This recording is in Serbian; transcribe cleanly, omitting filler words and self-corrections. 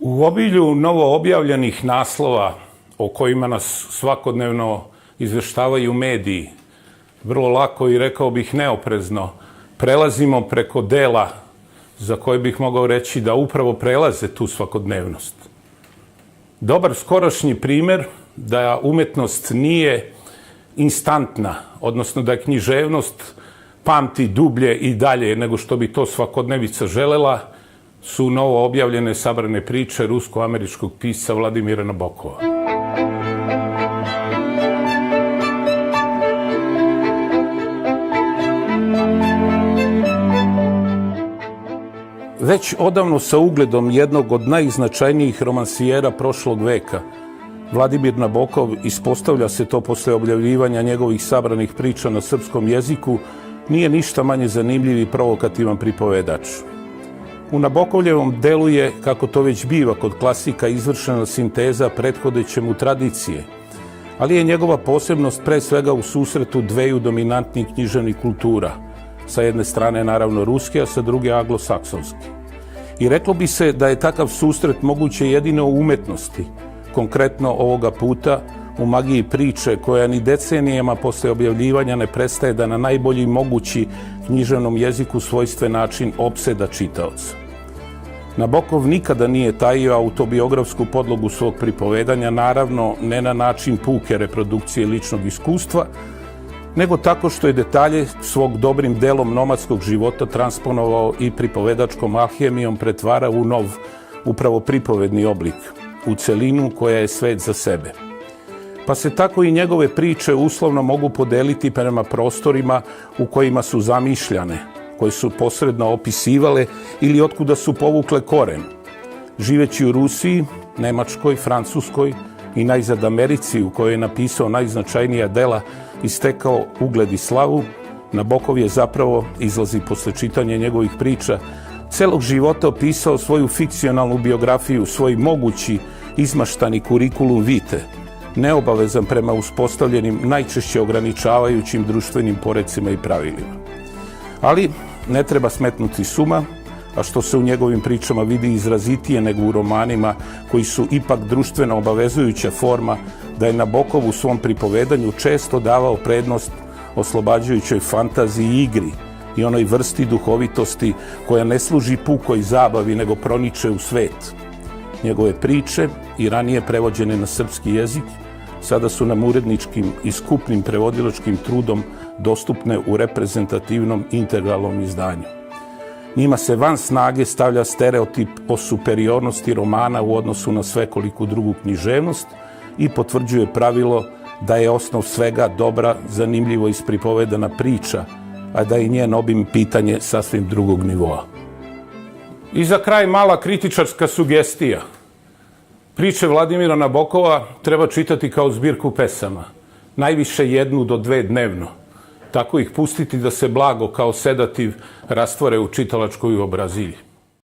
U obilju novo objavljenih naslova o kojima nas svakodnevno izveštavaju mediji, vrlo lako i rekao bih neoprezno, prelazimo preko dela za koje bih mogao reći da upravo prelaze tu svakodnevnost. Dobar skorašnji primer da umetnost nije instantna, odnosno da književnost pamti dublje i dalje nego što bi to svakodnevica želela, su novo objavljene sabrane priče rusko-američkog pisca Vladimira Nabokova. Već odavno sa ugledom jednog od najznačajnijih romansijera prošlog veka, Vladimir Nabokov, ispostavlja se to posle objavljivanja njegovih sabranih priča na srpskom jeziku, nije ništa manje zanimljiv i provokativan pripovedač. U Nabokovljevom delu je, kako to već biva kod klasika, izvršena sinteza prethodeće mu tradicije, ali je njegova posebnost pre svega u susretu dveju dominantnih književnih kultura, sa jedne strane naravno ruske, a sa druge anglosaksonske. I reklo bi se da je takav susret moguće jedino u umetnosti, konkretno ovoga puta u magiji priče koja ni decenijama posle objavljivanja ne prestaje da na najbolji mogući književnom jeziku svojstven način opseda čitaoca. Nabokov nikada nije tajio autobiografsku podlogu svog pripovedanja, naravno ne na način puke reprodukcije ličnog iskustva, nego tako što je detalje svog dobrim delom nomadskog života transponovao i pripovedačkom alhemijom pretvara u nov, upravo pripovedni oblik, u celinu koja je svet za sebe. Pa se tako i njegove priče uslovno mogu podeliti prema prostorima u kojima su zamišljane, koje su posredno opisivale ili otkuda su povukle koren. Živeći u Rusiji, Nemačkoj, Francuskoj i najzad Americi, u kojoj je napisao najznačajnija dela i stekao ugled i slavu, Nabokov je zapravo, izlazi posle čitanja njegovih priča, celog života opisao svoju fikcionalnu biografiju, svoj mogući izmaštani kurikulum vitae, neobavezan prema uspostavljenim, najčešće ograničavajućim društvenim porecima i pravilima. Ali ne treba smetnuti s uma, a što se u njegovim pričama vidi izrazitije nego u romanima koji su ipak društveno obavezujuća forma, da je Nabokov u svom pripovedanju često davao prednost oslobađajućoj fantaziji i igri i onoj vrsti duhovitosti koja ne služi pukoj zabavi nego proniče u svet. Njegove priče, i ranije prevođene na srpski jezik, sada su nam uredničkim i skupnim prevodilačkim trudom dostupne u reprezentativnom integralnom izdanju. Njima se van snage stavlja stereotip o superiornosti romana u odnosu na svekoliku drugu književnost i potvrđuje pravilo da je osnov svega dobra, zanimljivo ispripovedana priča, a da je njen obim pitanje sasvim drugog nivoa. I za kraj mala kritičarska sugestija. Priče Vladimira Nabokova treba čitati kao zbirku pesama, najviše 1 do 2 dnevno. Tako ih pustiti da se blago kao sedativ rastvore u čitalačkoj obrazilji.